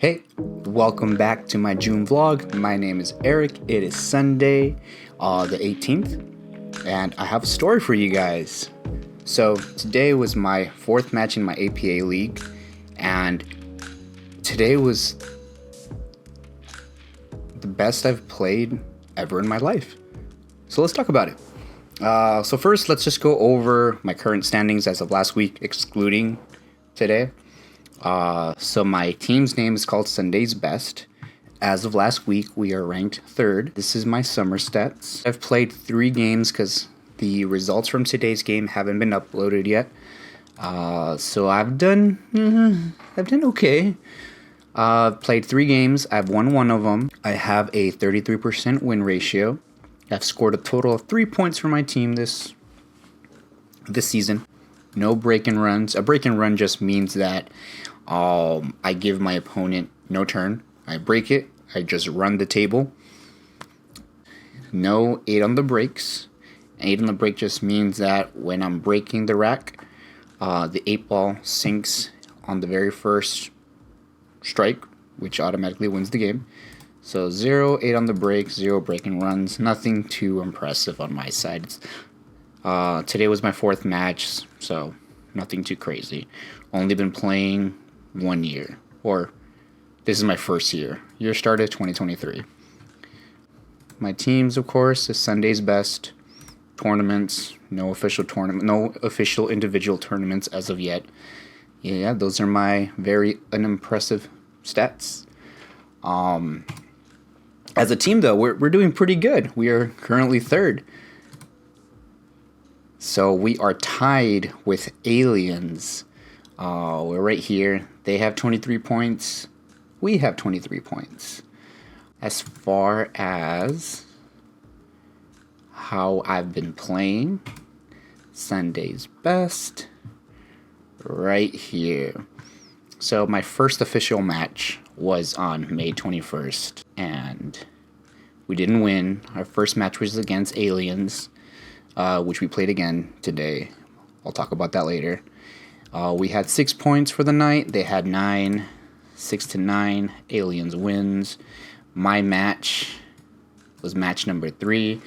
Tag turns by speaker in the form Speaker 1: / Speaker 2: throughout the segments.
Speaker 1: Hey, welcome back to my June vlog. My name is Eric. It is Sunday, the 18th, and I have a story for you guys. So today was my fourth match in my APA league, and today was the best I've played ever in my life. So let's talk about it. So first, let's just go over my current standings as of last week, excluding today. So my team's name is called Sunday's Best. As of last week, we are ranked third. This is my summer stats. I've played 3 games because the results from today's game haven't been uploaded yet. So I've done okay. Played 3 games. I've won 1 of them. I have a 33% win ratio. I've scored a total of 3 points for my team this season. No break and runs. A break and run just means that I give my opponent no turn. I break it. I just run the table. No 8 on the breaks. 8 on the break just means that when I'm breaking the rack, the 8 ball sinks on the very first strike, which automatically wins the game. So 0, 8 on the break, 0 break and runs. Nothing too impressive on my side. Today was my 4th match, so nothing too crazy. Only been playing 1 year, or this is my first year. Year started 2023. My teams, of course, is Sunday's Best. Tournaments, no official individual tournaments as of yet. Yeah, those are my very unimpressive stats. As a team, though, we're doing pretty good. We are currently third. So we are tied with Aliens. We're right here. They have 23 points. We have 23 points. As far as how I've been playing, Sunday's Best, right here. So my first official match was on May 21st, and we didn't win. Our first match was against Aliens, which we played again today. I'll talk about that later. We had 6 points for the night. They had 9. 6-9. Aliens wins. My match was match number 3.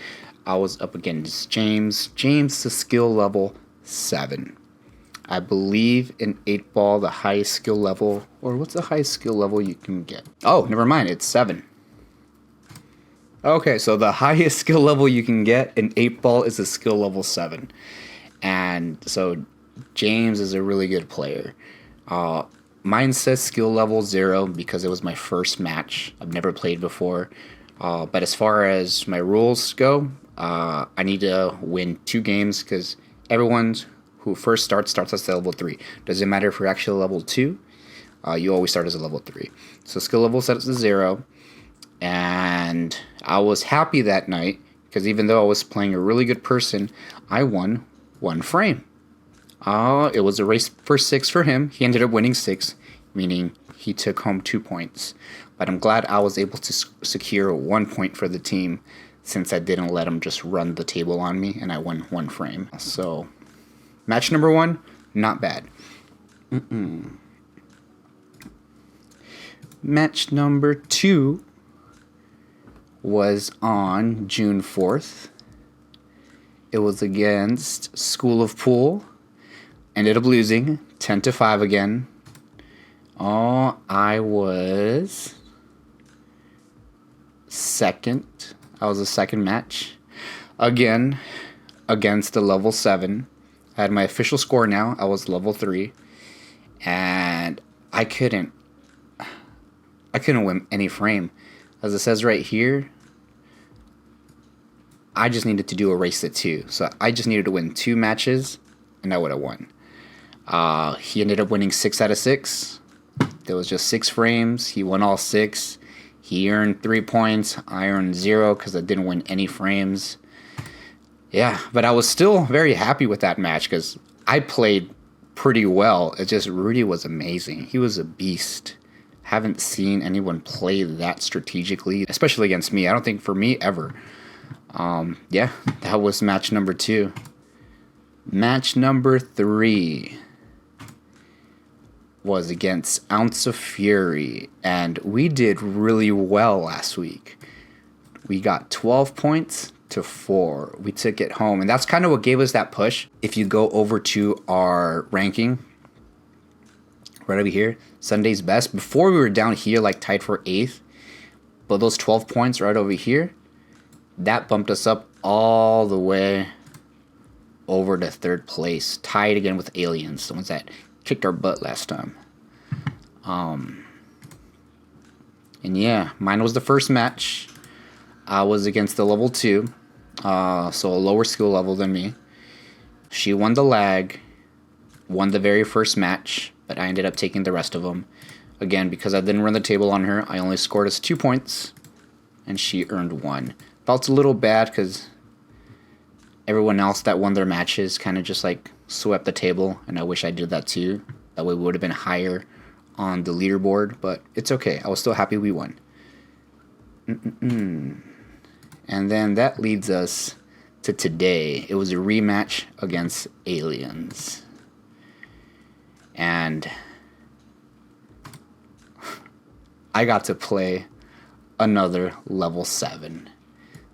Speaker 1: I was up against James. James is skill level 7. I believe in 8 ball, the highest skill level, or what's the highest skill level you can get? Oh, never mind, it's 7. Okay, so the highest skill level you can get in 8 ball is a skill level 7. And so James is a really good player. Mine says skill level 0 because it was my first match. I've never played before. But as far as my rules go, I need to win 2 games because everyone who first starts as level 3. Doesn't matter if you're actually level 2. You always start as a level 3. So skill level set to 0. And I was happy that night because even though I was playing a really good person, I won 1 frame. It was a race for 6 for him. He ended up winning 6, meaning he took home 2 points. But I'm glad I was able to secure 1 point for the team since I didn't let him just run the table on me, and I won 1 frame. So match number 1, not bad. Match number 2 was on June 4th. It was against School of Pool. Ended up losing 10-5 again. I was second. I was the second match. Again, against the level 7. I had my official score now. I was level 3. And I couldn't win any frame. As it says right here, I just needed to do a race to 2. So I just needed to win 2 matches, and I would have won. He ended up winning 6 out of 6. There was just 6 frames. He won all 6. He earned 3 points. I earned 0 because I didn't win any frames. Yeah, but I was still very happy with that match because I played pretty well. It just, Rudy was amazing. He was a beast. Haven't seen anyone play that strategically, especially against me. I don't think for me ever. Yeah, that was match number 2. Match number 3 was against Ounce of Fury, and we did really well last week. We got 12 points to 4. We took it home, and that's kind of what gave us that push. If you go over to our ranking, right over here, Sunday's best. Before we were down here, like tied for 8th, but those 12 points right over here, that bumped us up all the way over to 3rd place, tied again with Aliens, the ones that kicked our butt last time. And yeah, mine was the first match. I was against the level 2, so a lower skill level than me. She won the lag, won the very first match, but I ended up taking the rest of them. Again, because I didn't run the table on her, I only scored us 2 points, and she earned 1. Felt a little bad because everyone else that won their matches kind of just like swept the table, and I wish I did that too. That way we would have been higher on the leaderboard, but it's okay. I was still happy we won. And then that leads us to today. It was a rematch against Aliens. And I got to play another level 7.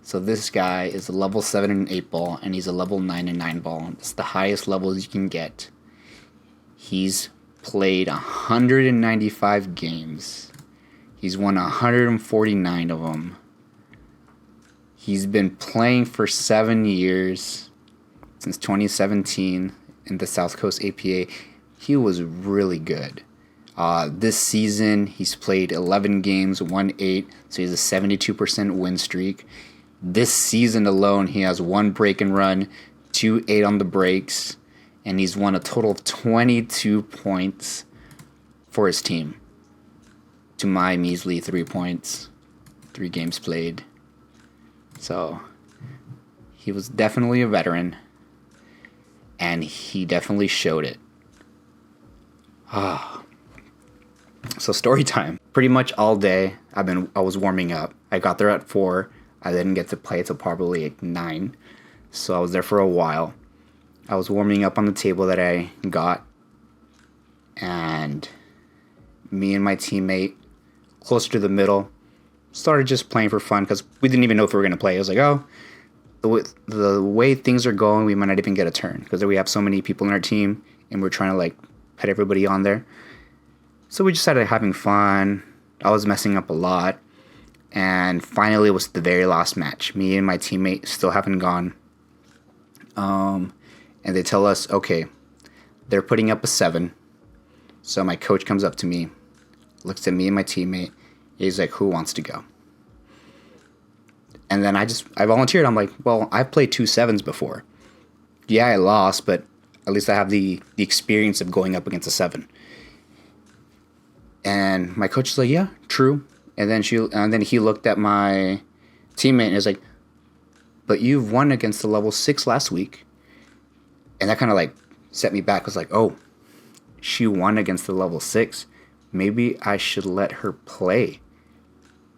Speaker 1: So this guy is a level 7 in 8-ball, and he's a level 9 in 9-ball. It's the highest level you can get. He's played 195 games. He's won 149 of them. He's been playing for 7 years, since 2017 in the South Coast APA. He was really good. This season, he's played 11 games, won 8, so he has a 72% win streak. This season alone, he has 1 break and run, 2 8 on the breaks, and he's won a total of 22 points for his team. To my measly 3 points, 3 games played. So, he was definitely a veteran, and he definitely showed it. So story time. Pretty much all day, I was warming up. I got there at 4. I didn't get to play till probably at 9. So I was there for a while. I was warming up on the table that I got. And me and my teammate, closer to the middle, started just playing for fun because we didn't even know if we were going to play. I was like, oh, the way things are going, we might not even get a turn because we have so many people in our team and we're trying to like put everybody on there. So we just started having fun. I was messing up a lot. And finally, it was the very last match. Me and my teammate still haven't gone. And they tell us, okay, they're putting up a 7. So my coach comes up to me, looks at me and my teammate. He's like, who wants to go? And then I volunteered. I'm like, well, I've played 2 7s before. Yeah, I lost, but at least I have the experience of going up against a 7. And my coach is like, yeah, true. And then he looked at my teammate and was like, but you've won against the level 6 last week. And that kind of like set me back. I was like, oh, she won against the level 6. Maybe I should let her play.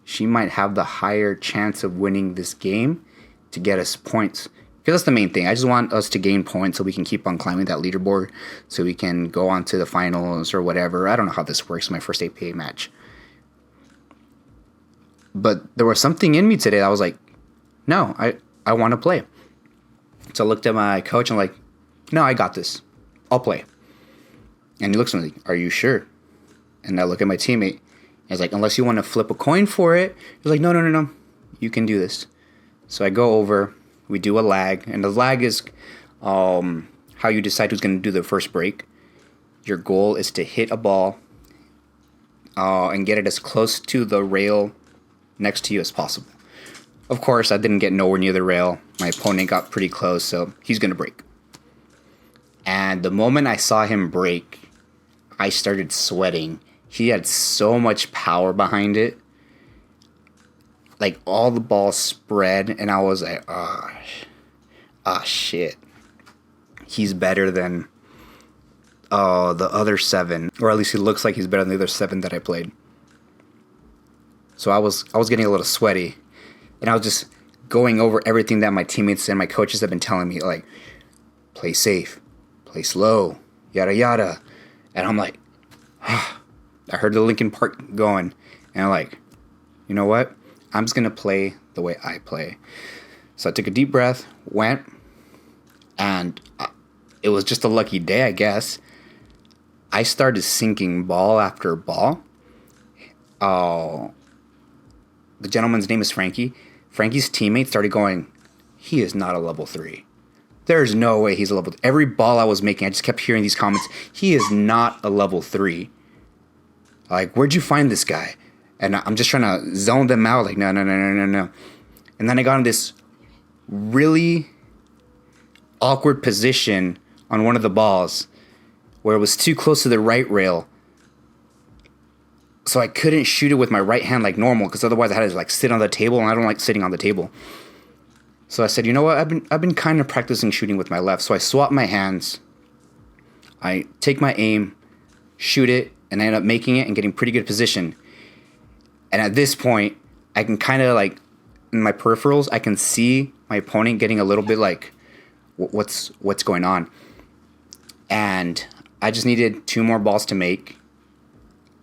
Speaker 1: She might have the higher chance of winning this game to get us points. Because that's the main thing. I just want us to gain points so we can keep on climbing that leaderboard. So we can go on to the finals or whatever. I don't know how this works. My first APA match. But there was something in me today. I was like, no, I want to play. So I looked at my coach and I'm like, no, I got this. I'll play. And he looks at me like, are you sure? And I look at my teammate. And he's like, unless you want to flip a coin for it. He's like, no. You can do this. So I go over. We do a lag. And the lag is how you decide who's going to do the first break. Your goal is to hit a ball and get it as close to the rail next to you as possible. Of course, I didn't get nowhere near the rail. My opponent got pretty close, so he's going to break. And the moment I saw him break, I started sweating. He had so much power behind it. Like, all the balls spread, and I was like, shit. He's better than the other 7. Or at least he looks like he's better than the other 7 that I played. So I was getting a little sweaty. And I was just going over everything that my teammates and my coaches have been telling me. Like, play safe. Play slow. Yada, yada. And I'm like, I heard the Linkin Park going, and I'm like, you know what? I'm just gonna play the way I play. So I took a deep breath, went, and it was just a lucky day, I guess. I started sinking ball after ball. Oh, the gentleman's name is Frankie. Frankie's teammates started going, he is not a level 3. There's no way he's a level 3. Every ball I was making, I just kept hearing these comments, he is not a level 3. Like, where'd you find this guy? And I'm just trying to zone them out, like, no. And then I got in this really awkward position on one of the balls where it was too close to the right rail. So I couldn't shoot it with my right hand like normal, because otherwise I had to like sit on the table, and I don't like sitting on the table. So I said, you know what? I've been kind of practicing shooting with my left. So I swap my hands. I take my aim, shoot it, and I end up making it and getting pretty good position. And at this point, I can kind of like, in my peripherals, I can see my opponent getting a little bit like, what's going on. And I just needed 2 more balls to make.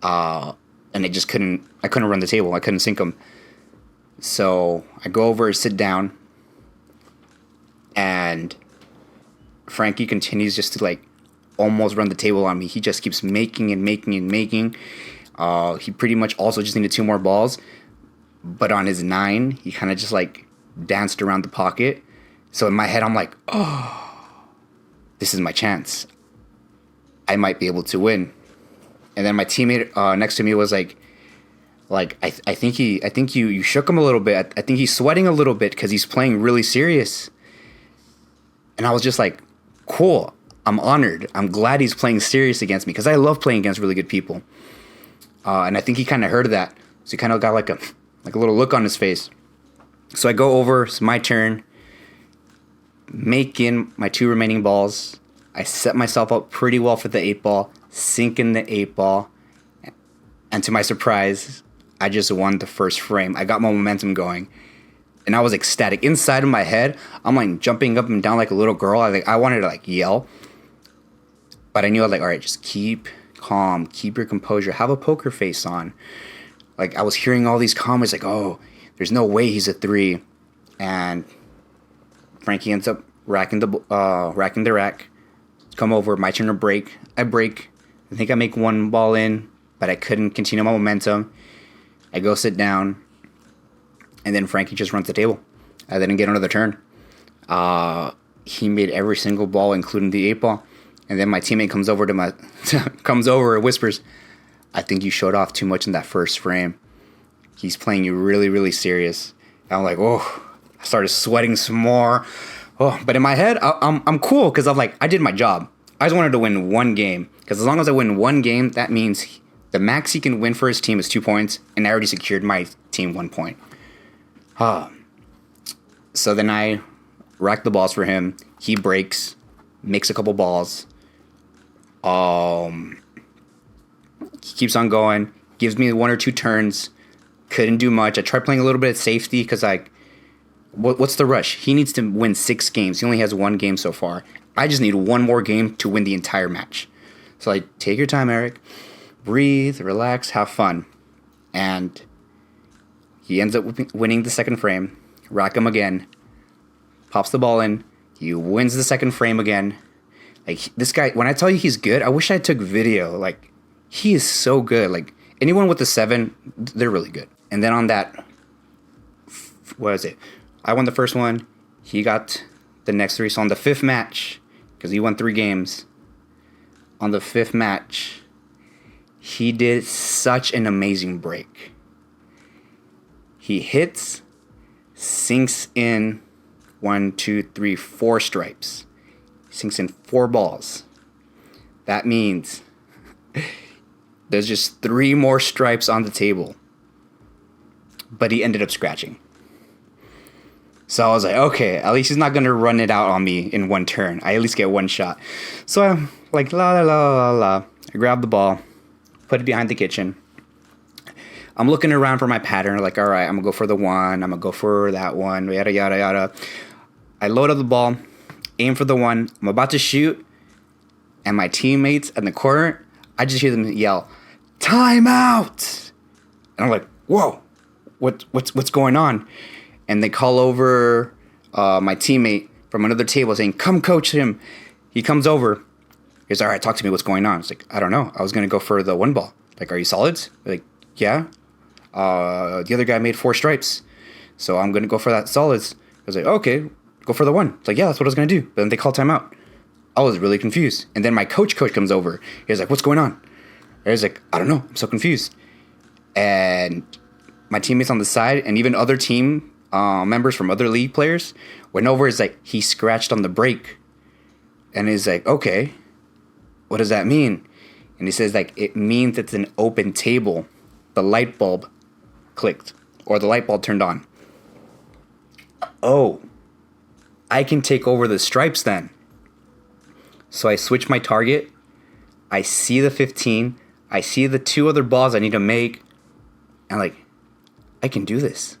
Speaker 1: And I couldn't run the table. I couldn't sink them. So I go over, sit down, and Frankie continues just to like almost run the table on me. He just keeps making and making and making. He pretty much also just needed 2 more balls. But on his 9, he kind of just like danced around the pocket. So in my head, I'm like, oh, this is my chance. I might be able to win. And then my teammate next to me was like I think you shook him a little bit. I think he's sweating a little bit because he's playing really serious. And I was just like, cool. I'm honored. I'm glad he's playing serious against me, because I love playing against really good people. And I think he kind of heard of that. So he kind of got like a little look on his face. So I go over. It's my turn. Make in my 2 remaining balls. I set myself up pretty well for the 8 ball. Sink in the 8 ball. And to my surprise, I just won the first frame. I got my momentum going. And I was ecstatic. Inside of my head, I'm like jumping up and down like a little girl. I wanted to like yell. But I knew I was like, all right, just keep calm. Keep your composure. Have a poker face on. Like, I was hearing all these comments like, oh, there's no way he's a 3. And Frankie ends up racking the rack. Come over, my turn to break. I break. I think I make 1 ball in, but I couldn't continue my momentum. I go sit down, and then Frankie just runs the table. I didn't get another turn. He made every single ball, including the 8 ball. And then my teammate comes over and whispers, I think you showed off too much in that first frame. He's playing you really, really serious. And I'm like, oh, I started sweating some more. Oh, but in my head, I'm cool, because I'm like, I did my job. I just wanted to win 1 game, because as long as I win 1 game, that means the max he can win for his team is 2 points, and I already secured my team 1 point. So then I rack the balls for him. He breaks, makes a couple balls. He keeps on going, gives me 1 or 2 turns. Couldn't do much. I tried playing a little bit of safety, because what's the rush? He needs to win 6 games. He only has 1 game so far. I just need 1 more game to win the entire match. So take your time, Eric. Breathe, relax, have fun. And he ends up winning the second frame. Rack him again. Pops the ball in. He wins the second frame again. Like, this guy, when I tell you he's good, I wish I took video. Like, he is so good. Like, anyone with a 7, they're really good. And then on that, what is it? I won the first one. He got the next 3. So on the 5th match, because he won 3 games, on the 5th match, he did such an amazing break. He hits, sinks in 1, 2, 3, 4 stripes. Sinks in 4 balls. That means there's just 3 more stripes on the table. But he ended up scratching. So I was like, okay, at least he's not going to run it out on me in 1 turn. I at least get 1 shot. So I'm like, la. I grab the ball, put it behind the kitchen. I'm looking around for my pattern, like, all right, I'm going to go for the 1. I'm going to go for that one, yada, yada, yada. I load up the ball, aim for the 1. I'm about to shoot, and my teammates in the corner, I just hear them yell, "Timeout!" And I'm like, "Whoa, what's going on?" And they call over my teammate from another table saying, "Come coach him." He comes over. He's, "All right, talk to me. What's going on?" It's like, "I don't know. I was gonna go for the 1 ball. Like, are you solids?" Like, "Yeah." The other guy made 4 stripes, so I'm gonna go for that solids. I was like, "Okay, go for the 1." It's like, "Yeah, that's what I was gonna do." But then they called timeout. I was really confused. And then my coach comes over. He was like, "What's going on?" I was like, "I don't know. I'm so confused." And my teammates on the side and even other team members from other league players went over. It's like, he scratched on the break. And he's like, "Okay, what does that mean?" And he says, like, it means it's an open table. The light bulb clicked, or the light bulb turned on. Oh, I can take over the stripes then. So I switch my target. I see the 15. I see the 2 other balls I need to make. And like, I can do this.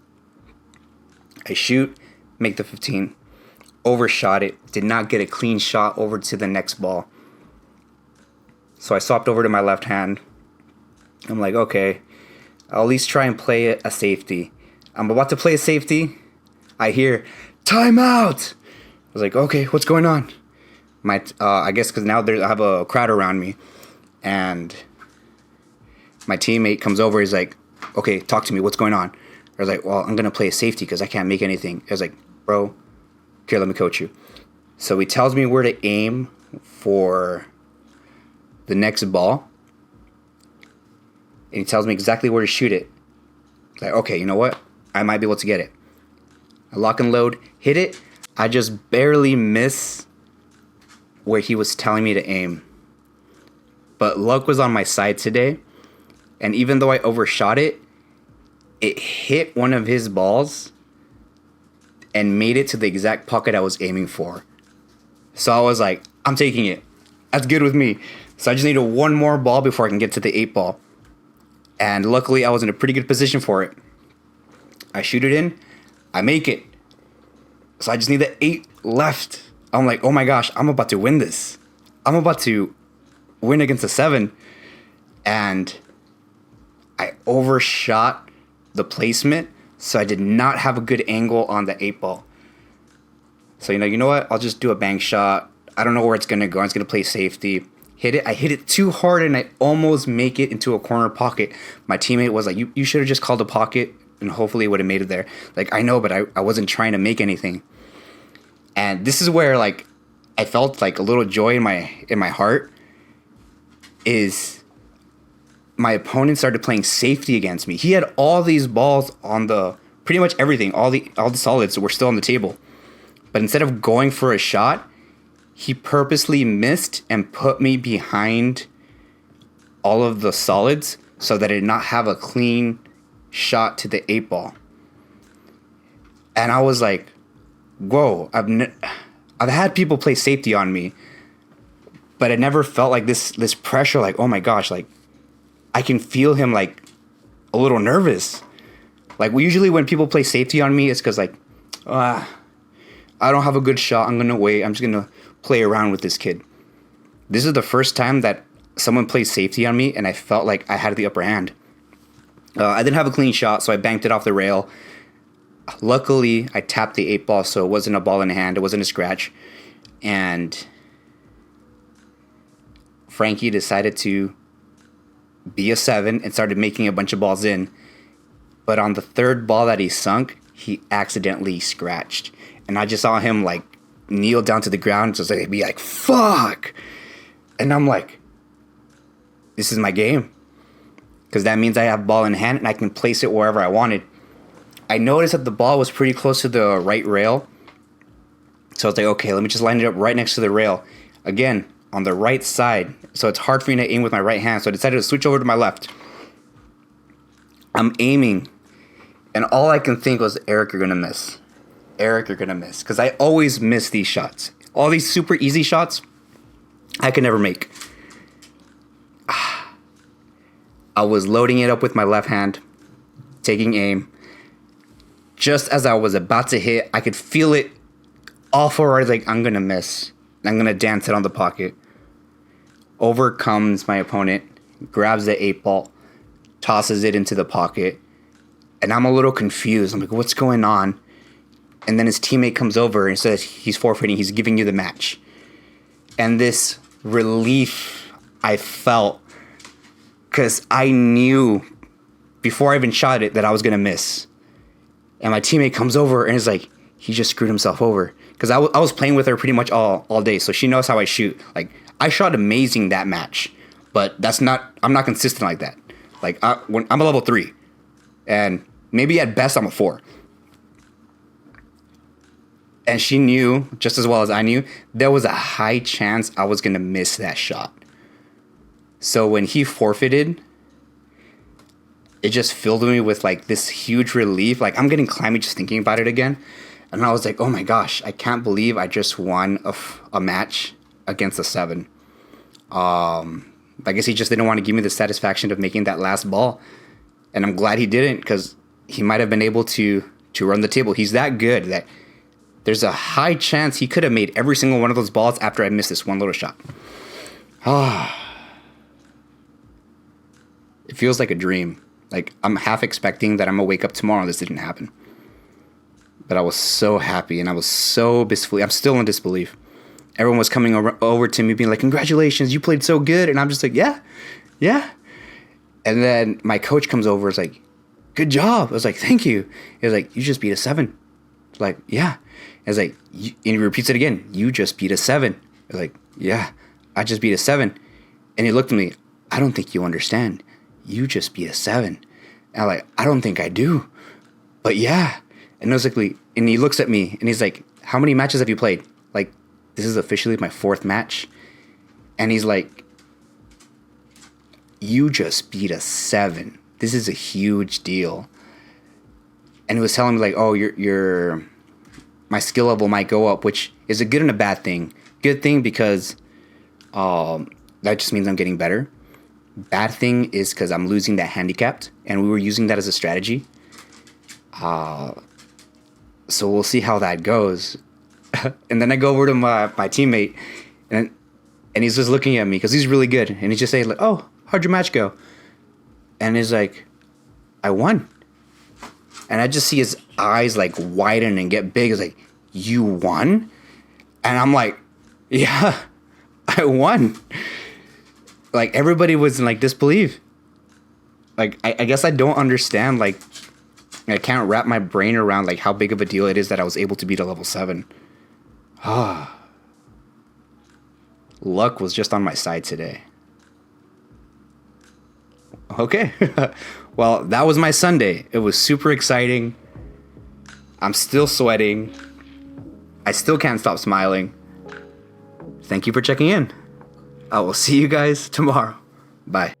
Speaker 1: I shoot, make the 15. Overshot it. Did not get a clean shot over to the next ball. So I swapped over to my left hand. I'm like, okay, I'll at least try and play a safety. I'm about to play a safety. I hear, "Timeout!" I was like, okay, what's going on? I guess because now I have a crowd around me. And my teammate comes over. He's like, "Okay, talk to me. What's going on?" I was like, "Well, I'm going to play a safety because I can't make anything." I was like, "Bro, here, let me coach you." So he tells me where to aim for the next ball. And he tells me exactly where to shoot it. Like, okay, you know what? I might be able to get it. I lock and load, hit it. I just barely miss where he was telling me to aim. But luck was on my side today. And even though I overshot it, it hit one of his balls and made it to the exact pocket I was aiming for. So I was like, I'm taking it. That's good with me. So I just needed 1 more ball before I can get to the 8 ball. And luckily, I was in a pretty good position for it. I shoot it in. I make it. So I just need the 8 left. I'm like, oh my gosh, I'm about to win this. I'm about to win against a 7. And I overshot the placement, so I did not have a good angle on the 8 ball. So, you know what? I'll just do a bank shot. I don't know where it's going to go. It's going to play safety. Hit it. I hit it too hard, and I almost make it into a corner pocket. My teammate was like, you should have just called a pocket, and hopefully it would have made it there. Like, I know, but I wasn't trying to make anything. And this is where, like, I felt, like, a little joy in my heart is my opponent started playing safety against me. He had all these balls on the pretty much everything. All the solids were still on the table. But instead of going for a shot, he purposely missed and put me behind all of the solids so that I did not have a clean shot to the 8 ball. And I was like, whoa, I've had people play safety on me, but I never felt like this pressure, like, oh my gosh, like, I can feel him, like, a little nervous. Like, usually when people play safety on me, it's because, like, I don't have a good shot. I'm going to wait. I'm just going to play around with this kid. This is the first time that someone played safety on me, and I felt like I had the upper hand. I didn't have a clean shot, so I banked it off the rail. Luckily, I tapped the 8 ball, so it wasn't a ball in hand. It wasn't a scratch. And Frankie decided to be a 7 and started making a bunch of balls in. But on the 3rd ball that he sunk, he accidentally scratched. And I just saw him, like, kneel down to the ground, just like, be like, fuck! And I'm like, this is my game. Because that means I have ball in hand and I can place it wherever I wanted. I noticed that the ball was pretty close to the right rail. So I was like, okay, let me just line it up right next to the rail. Again, on the right side. So it's hard for me to aim with my right hand. So I decided to switch over to my left. I'm aiming. And all I can think was, Eric, you're going to miss. Eric, you're going to miss. Because I always miss these shots. All these super easy shots, I can never make. I was loading it up with my left hand, taking aim. Just as I was about to hit, I could feel it all forward, like, I'm going to miss. I'm going to dance it on the pocket. Over comes my opponent. grabs the 8-ball, tosses it into the pocket, and I'm a little confused. I'm like, what's going on? And then his teammate comes over and says he's forfeiting, he's giving you the match. And this relief I felt, because I knew before I even shot it that I was going to miss. And my teammate comes over and is like, he just screwed himself over. Because I was playing with her pretty much all day, so she knows how I shoot. Like, I shot amazing that match, but I'm not consistent like that. Like, I'm a level 3, and maybe at best I'm a 4. And she knew, just as well as I knew, there was a high chance I was going to miss that shot. So when he forfeited, it just filled me with like this huge relief. Like, I'm getting clammy just thinking about it again. And I was like, oh my gosh, I can't believe I just won a match against a 7. I guess he just didn't want to give me the satisfaction of making that last ball. And I'm glad he didn't, because he might have been able to run the table. He's that good that there's a high chance he could have made every single one of those balls after I missed this one little shot. It feels like a dream. Like, I'm half expecting that I'm going to wake up tomorrow and this didn't happen. But I was so happy, and I was so disbelief. I'm still in disbelief. Everyone was coming over to me being like, congratulations, you played so good. And I'm just like, yeah. And then my coach comes over and is like, good job. I was like, thank you. He was like, you just beat a 7. I was like, yeah. I was like, and he repeats it again. You just beat a 7. I was like, yeah, I just beat a 7. And he looked at me. I don't think you understand. You just beat a 7. And I'm like, I don't think I do. But yeah. And and he looks at me and he's like, how many matches have you played? Like, this is officially my 4th match. And he's like, you just beat a 7. This is a huge deal. And he was telling me like, oh, my skill level might go up, which is a good and a bad thing. Good thing because that just means I'm getting better. Bad thing is because I'm losing that handicapped, and we were using that as a strategy. So we'll see how that goes. And then I go over to my teammate, and he's just looking at me because he's really good, and he's just saying like, "Oh, how'd your match go?" And he's like, "I won." And I just see his eyes like widen and get big. He's like, "You won?" And I'm like, "Yeah, I won." Like, everybody was in like disbelief. Like, I guess I don't understand. Like, I can't wrap my brain around like how big of a deal it is that I was able to beat a level 7. Luck was just on my side today. Okay. Well, that was my Sunday. It was super exciting. I'm still sweating. I still can't stop smiling. Thank you for checking in. I will see you guys tomorrow. Bye.